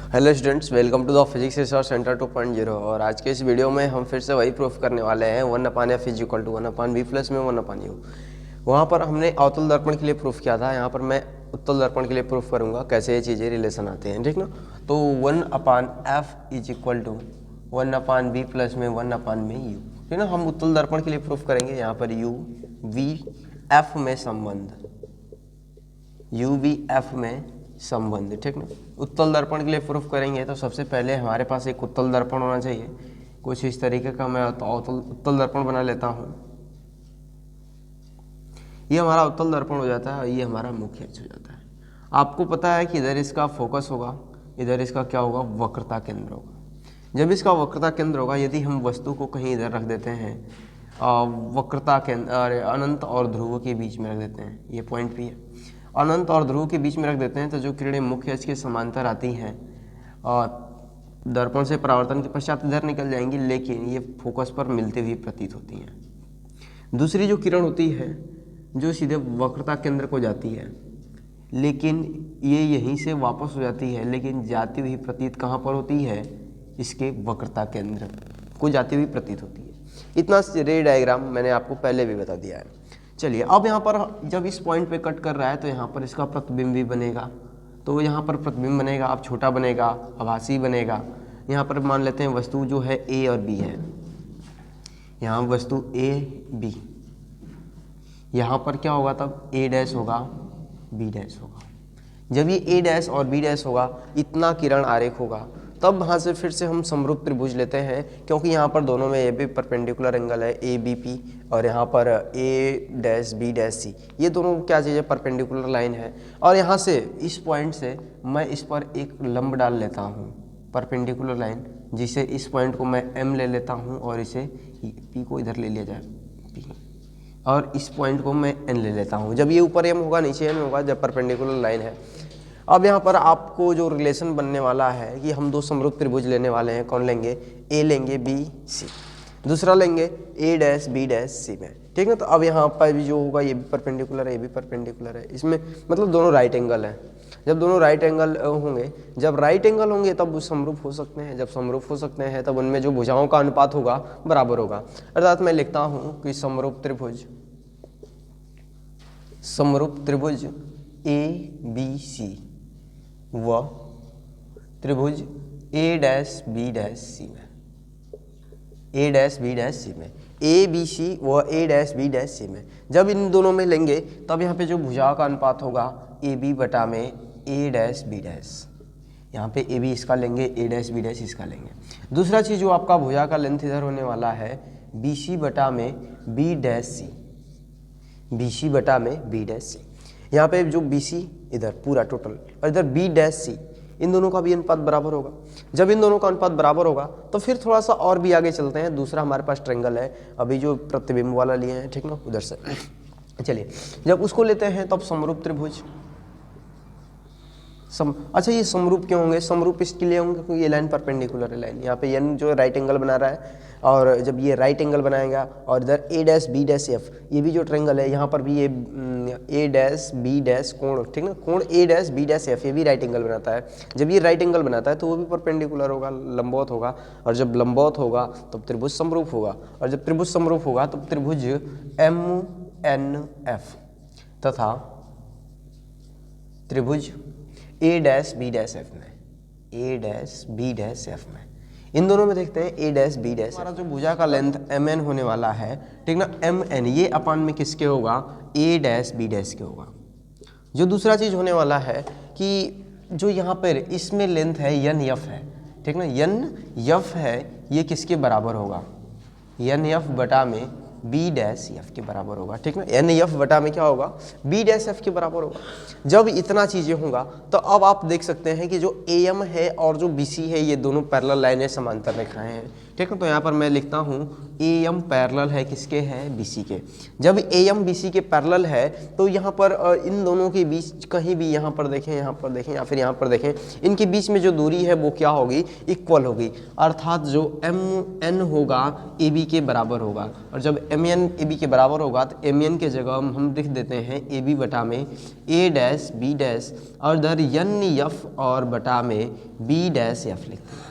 Hello students, welcome to the physics research centre 2.0। और आज के इस वीडियो में हम फिर से वही प्रूफ करने वाले हैं 1/f is equal to 1/v plus में 1/u। वहाँ पर हमने अवतल दर्पण के लिए प्रूफ किया था, यहाँ पर मैं उत्तल दर्पण के लिए प्रूफ करूँगा कैसे ये चीज़ें रिलेशन आते हैं, ठीक ना। तो 1/f is equal to 1/v plus में 1/u, ठीक ना। हम उत्तल दर्पण के लिए प्रूफ करेंगे, यहाँ पर u v f में संबंध, u v f में संबंध, ठीक ना। उत्तल दर्पण के लिए प्रूफ करेंगे तो सबसे पहले हमारे पास एक उत्तल दर्पण होना चाहिए। कुछ इस तरीके का मैं उत्तल दर्पण बना लेता हूँ। ये हमारा उत्तल दर्पण हो जाता है और ये हमारा मुख्य अक्ष हो जाता है। आपको पता है कि इधर इसका फोकस होगा, इधर इसका क्या होगा, वक्रता केंद्र होगा। जब इसका वक्रता केंद्र होगा, यदि हम वस्तु को कहीं इधर रख देते हैं, वक्रता केंद्र अनंत और ध्रुव के बीच में रख देते हैं, ये पॉइंट भी है, अनंत और ध्रुव के बीच में रख देते हैं, तो जो किरणें मुख्य अक्ष के समांतर आती हैं दर्पण से परावर्तन के पश्चात इधर निकल जाएंगी, लेकिन ये फोकस पर मिलती हुई प्रतीत होती हैं। दूसरी जो किरण होती है जो सीधे वक्रता केंद्र को जाती है, लेकिन ये यहीं से वापस हो जाती है, लेकिन जाती हुई प्रतीत कहाँ पर होती है, इसके वक्रता केंद्र को जाती हुई प्रतीत होती है। इतना रे डायग्राम मैंने आपको पहले भी बता दिया है। चलिए, अब यहाँ पर जब इस पॉइंट पे कट कर रहा है तो यहाँ पर इसका प्रतिबिंब भी बनेगा, तो यहाँ पर प्रतिबिंब बनेगा, अब छोटा बनेगा, आभासी बनेगा। यहाँ पर मान लेते हैं वस्तु जो है ए और बी है, यहाँ वस्तु ए बी, यहाँ पर क्या होगा, तब ए डैश होगा, बी डैश होगा। जब ये ए डैश और बी डैश होगा, इतना किरण आरेख होगा, तब वहाँ से फिर से हम समरूप त्रिभुज लेते हैं, क्योंकि यहाँ पर दोनों में ये भी परपेंडिकुलर एंगल है, ए बी पी, और यहाँ पर ए डैश बी डैश सी, ये दोनों क्या चीज़ है, परपेंडिकुलर लाइन है। और यहाँ से इस पॉइंट से मैं इस पर एक लंब डाल लेता हूँ, परपेंडिकुलर लाइन, जिसे इस पॉइंट को मैं एम ले लेता हूँ और इसे पी को इधर ले लिया जाए पी, और इस पॉइंट को मैं एन ले लेता हूँ। जब ये ऊपर एम होगा नीचे एन होगा, जब परपेंडिकुलर लाइन है। अब यहाँ पर आपको जो रिलेशन बनने वाला है कि हम दो समरूप त्रिभुज लेने वाले हैं। कौन लेंगे, ए लेंगे बी सी, दूसरा लेंगे ए डैश बी डैश सी में, ठीक है। तो अब यहाँ पर भी जो होगा, ये भी परपेंडिकुलर है, ये भी परपेंडिकुलर है, इसमें मतलब दोनों राइट एंगल हैं। जब दोनों राइट एंगल होंगे, जब राइट एंगल होंगे तब वो समरूप हो सकते हैं। जब समरूप हो सकते हैं तब उनमें जो भुजाओं का अनुपात होगा बराबर होगा। अर्थात मैं लिखता हूँ कि समरूप त्रिभुज ए बी सी व त्रिभुज ए डैश बी डैश सी में, ए डैश बी डैश सी में, ए बी सी व ए डैश बी डैश सी में, जब इन दोनों में लेंगे तब यहाँ पे जो भुजा का अनुपात होगा ए बी बटा में ए डैश बी डैश। यहाँ पे ए बी इसका लेंगे, ए डैश बी डैश इसका लेंगे। दूसरा चीज़ जो आपका भुजा का लेंथ इधर होने वाला है, बी सी बटा में बी डैश सी, बी सी बटा में बी डैश सी। यहाँ पे जो बी सी इधर पूरा टोटल और इधर बी डैश सी, इन दोनों का भी अनुपात बराबर होगा। जब इन दोनों का अनुपात बराबर होगा तो फिर थोड़ा सा और भी आगे चलते हैं। दूसरा हमारे पास ट्रायंगल है, अभी जो प्रतिबिंब वाला लिए हैं, ठीक ना, उधर से। चलिए, जब उसको लेते हैं तब समरूप त्रिभुज अच्छा, ये समरूप क्यों होंगे, समरूप इसके लिए होंगे क्योंकि ये लाइन परपेंडिकुलर है लाइन। यहाँ पे एन जो राइट एंगल बना रहा है, और जब ये राइट एंगल बनाएगा और इधर ए डैश बी डैश एफ, ये भी जो ट्रायंगल है, यहाँ पर भी ये ए डैश बी डैश कोण, ठीक ना, कोण ए डैश बी डैश एफ, ये भी राइट एंगल बनाता है। जब ये राइट एंगल बनाता है तो वो भी परपेंडिकुलर होगा, लंबवत होगा, और जब लंबवत होगा तब त्रिभुज समरूप होगा, और जब त्रिभुज समरूप होगा तब त्रिभुज एम एन एफ तथा त्रिभुज ए डैश बी डैश एफ में, ए डैश बी डैश एफ में, इन दोनों में देखते हैं ए डैश बी डैश। हमारा जो भुजा का लेंथ एम एन होने वाला है, ठीक ना, एम एन ये अपान में किसके होगा, ए डैश बी डैश के होगा। जो दूसरा चीज होने वाला है कि जो यहाँ पर इसमें लेंथ है एन एफ है, ठीक ना, एन एफ है, ये किसके बराबर होगा, एन एफ बटा में बी डैश एफ के बराबर होगा, ठीक ना। एन एफ बटा में क्या होगा, बी डैश एफ के बराबर होगा। जब इतना चीज़ें होगा तो अब आप देख सकते हैं कि जो ए एम है और जो बी सी है, ये दोनों पैरेलल लाइनें समांतर रेखाएं हैं, ठीक है। तो यहाँ पर मैं लिखता हूँ ए एम पैरेलल है किसके है, बी सी के। जब ए एम बी सी के पैरेलल है तो यहाँ पर इन दोनों के बीच कहीं भी, यहाँ पर देखें, यहाँ पर देखें या फिर यहाँ पर देखें, इनके बीच में जो दूरी है वो क्या होगी, इक्वल होगी। अर्थात जो एम एन होगा ए बी के बराबर होगा। और जब एम एन ए बी के बराबर होगा तो एम एन के जगह हम लिख देते हैं ए बी बटा में ए डैश बी डैश, और इधर एन एफ और बटा में बी डैश एफ लिखते हैं,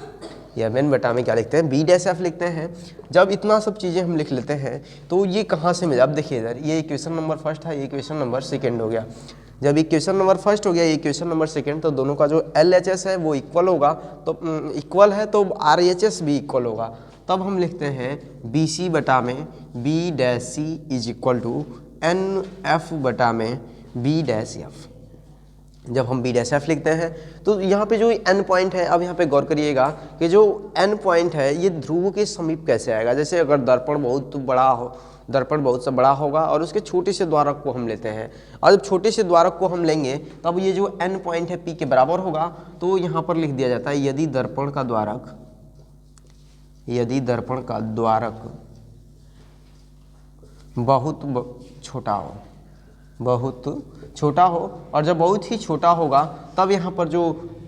या एम बटा में क्या लिखते हैं, बी डैश एफ लिखते हैं। जब इतना सब चीज़ें हम लिख लेते हैं तो ये कहाँ से मिला, अब देखिए इधर ये इक्वेशन नंबर फर्स्ट है, ये इक्वेशन नंबर सेकंड हो गया। जब इक्वेशन नंबर फर्स्ट हो गया, ये इक्वेशन नंबर सेकंड, तो दोनों का जो एल एच एस है वो इक्वल होगा, तो इक्वल है तो आर एच एस भी इक्वल होगा। तब हम लिखते हैं बी सी बटा में B dash C is equal to N F बटा में बी डैश एफ। जब हम बी डैश एफ लिखते हैं तो यहाँ पे जो एन पॉइंट है, अब यहाँ पे गौर करिएगा कि जो एन पॉइंट है ये ध्रुव के समीप कैसे आएगा। जैसे अगर दर्पण बहुत बड़ा हो, दर्पण बहुत सा बड़ा होगा और उसके छोटे से द्वारक को हम लेते हैं, और जब छोटे से द्वारक को हम लेंगे तब ये जो एन पॉइंट है पी के बराबर होगा। तो यहाँ पर लिख दिया जाता है यदि दर्पण का द्वारक, यदि दर्पण का द्वारक बहुत छोटा हो, बहुत छोटा हो, और जब बहुत ही छोटा होगा तब यहाँ पर जो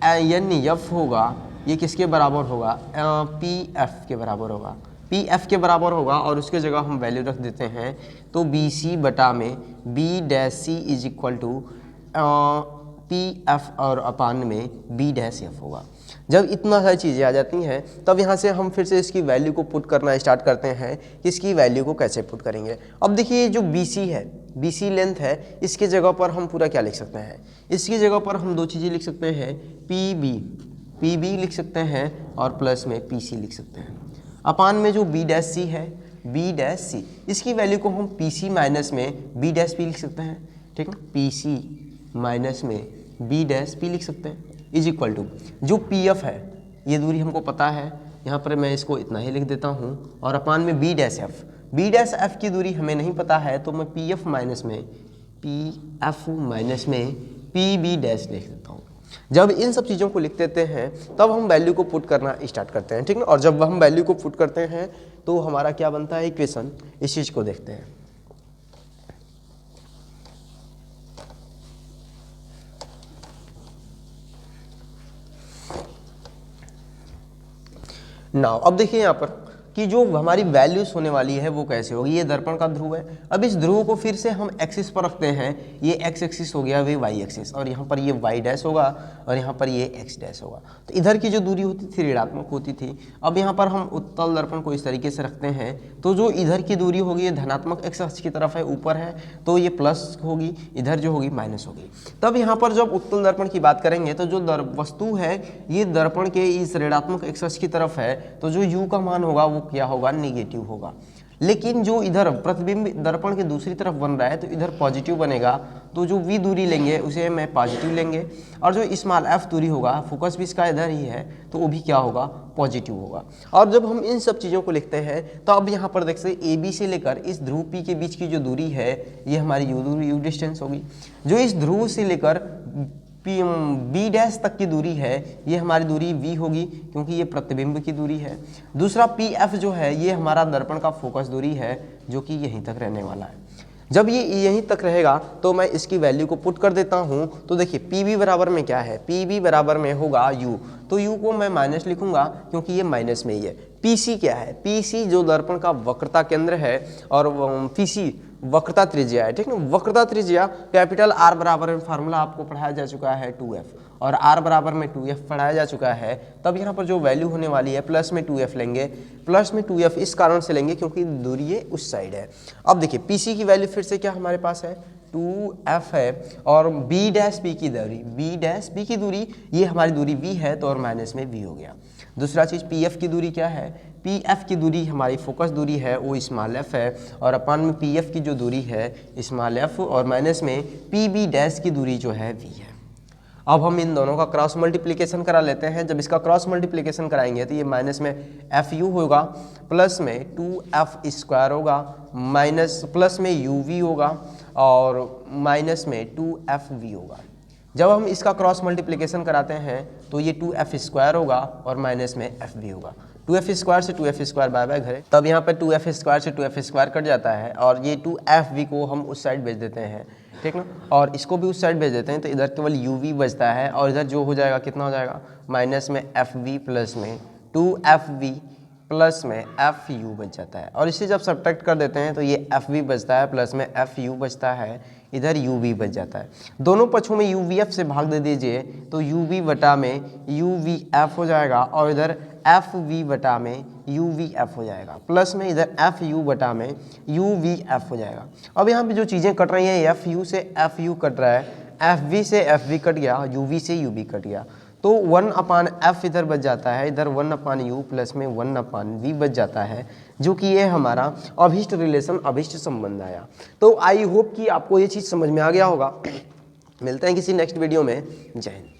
एन एफ होगा ये किसके बराबर होगा, पी एफ के बराबर होगा, पी एफ के बराबर होगा। और उसके जगह हम वैल्यू रख देते हैं तो बी सी बटा में B dash C is equal to P F और अपान में बी डैश एफ होगा। जब इतना सारी चीज़ें आ जाती हैं तब यहाँ से हम फिर से इसकी वैल्यू को पुट करना स्टार्ट करते हैं कि इसकी वैल्यू को कैसे पुट करेंगे। अब देखिए जो बी सी है, बी सी लेंथ है, इसके जगह पर हम पूरा क्या लिख सकते हैं, इसकी जगह पर हम दो चीज़ें लिख सकते हैं, पी बी लिख सकते हैं और प्लस में पी सी लिख सकते हैं। अपान में जो बी डैश सी है, बी डैश सी, इसकी वैल्यू को हम पी सी माइनस में बी डैश पी लिख सकते हैं, ठीक है, पी सी माइनस में बी डैश पी लिख सकते हैं इज इक्वल टू जो पी एफ है, ये दूरी हमको पता है, यहाँ पर मैं इसको इतना ही लिख देता हूँ, और अपान में B dash F, B dash F की दूरी हमें नहीं पता है तो मैं पी एफ माइनस में पी बी डैश लिख देता हूँ। जब इन सब चीज़ों को लिख देते हैं तब हम वैल्यू को पुट करना स्टार्ट करते हैं, ठीक है। और जब हम वैल्यू को पुट करते हैं तो हमारा क्या बनता है इक्वेशन, इस चीज़ को देखते हैं। नाउ अब देखिए यहाँ पर कि जो हमारी वैल्यूज होने वाली है वो कैसे होगी। ये दर्पण का ध्रुव है, अब इस ध्रुव को फिर से हम एक्सिस पर रखते हैं, ये एक्स एक्सिस हो गया, वे वाई एक्सिस, और यहाँ पर ये वाई डैश होगा और यहाँ पर ये एक्स डैश होगा। तो इधर की जो दूरी होती थी ऋणात्मक होती थी, अब यहाँ पर हम उत्तल दर्पण को इस तरीके से रखते हैं तो जो इधर की दूरी होगी ये धनात्मक एक्स अक्ष की तरफ है, ऊपर है, तो ये प्लस होगी, इधर जो होगी माइनस होगी। तब यहाँ पर जब उत्तल दर्पण की बात करेंगे तो जो वस्तु है ये दर्पण के इस ऋणात्मक एक्स अक्ष की तरफ है, तो जो u का मान होगा वो क्या होगा, नेगेटिव होगा। लेकिन जो इधर प्रतिबिंब दर्पण के दूसरी तरफ बन रहा है तो इधर पॉजिटिव बनेगा, तो जो v दूरी लेंगे उसे मैं पॉजिटिव लेंगे, और जो स्मॉल f दूरी होगा, फोकस भी इसका इधर ही है, तो वो भी क्या होगा, पॉजिटिव होगा। और जब हम इन सब चीज़ों को लिखते हैं तो अब यहाँ पर देख सकते AB से लेकर इस ध्रुव P के बीच की जो दूरी है ये हमारी u डिस्टेंस होगी। जो इस ध्रुव से लेकर बी डैश तक की दूरी है ये हमारी दूरी v होगी, क्योंकि ये प्रतिबिंब की दूरी है। दूसरा पी एफ जो है ये हमारा दर्पण का फोकस दूरी है, जो कि यहीं तक रहने वाला है। जब ये यहीं तक रहेगा तो मैं इसकी वैल्यू को पुट कर देता हूँ। तो देखिए पी बी बराबर में क्या है, पी बी बराबर में होगा u, तो u को मैं माइनस लिखूंगा क्योंकि ये माइनस में ही है। पी सी क्या है, पी सी जो दर्पण का वक्रता केंद्र है, और पी सी वक्रता त्रिज्या है, ठीक है। वक्रता त्रिज्या कैपिटल R बराबर में फार्मूला आपको पढ़ाया जा चुका है 2f, और R बराबर में 2f पढ़ाया जा चुका है। तब यहाँ पर जो वैल्यू होने वाली है प्लस में 2f लेंगे, प्लस में 2f इस कारण से लेंगे क्योंकि दूरी ये उस साइड है। अब देखिए PC की वैल्यू फिर से क्या हमारे पास है, 2f है, और b डैश b की दूरी, b डैश b की दूरी ये हमारी दूरी v है, तो और माइनस में v हो गया। दूसरा चीज़ pf की दूरी क्या है, pf की दूरी हमारी फोकस दूरी है वो स्मॉल f है, और अपान में pf की जो दूरी है स्मॉल f, और माइनस में pb डैश की दूरी जो है v है। अब हम इन दोनों का क्रॉस मल्टीप्लिकेशन करा लेते हैं। जब इसका क्रॉस मल्टीप्लिकेशन कराएंगे तो ये माइनस में fu होगा, प्लस में 2f स्क्वायर होगा, माइनस प्लस में uv होगा, और माइनस में 2fv होगा। जब हम इसका क्रॉस मल्टीप्लिकेशन कराते हैं तो ये 2f स्क्वायर होगा और माइनस में fv होगा। 2f² से 2f² बाय बाय घरे, तब यहाँ पे 2f² से 2f² कट जाता है और ये 2fv को हम उस साइड भेज देते हैं, ठीक ना, और इसको भी उस साइड भेज देते हैं, तो इधर केवल uv बचता है और इधर जो हो जाएगा कितना हो जाएगा, माइनस में fv प्लस में 2fv प्लस में fu बच जाता है। और इसे जब सब्ट्रैक्ट कर देते हैं तो ये fv बचता है प्लस में fu बचता है, इधर uv बच जाता है। दोनों पक्षों में uvf से भाग दे दीजिए तो uv बटा में uvf हो जाएगा और इधर fv बटा में uvf हो जाएगा, प्लस में इधर fu बटा में uvf हो जाएगा। अब यहाँ पे जो चीज़ें कट रही हैं, fu से fu कट रहा है, fv से fv कट गया, uv से uv कट गया, तो 1/f इधर बच जाता है, इधर 1/u प्लस में 1/v बच जाता है, जो कि ये हमारा अभिष्ट रिलेशन, अभिष्ट संबंध आया। तो आई होप कि आपको ये चीज़ समझ में आ गया होगा। मिलते हैं किसी नेक्स्ट वीडियो में। जय हिंद।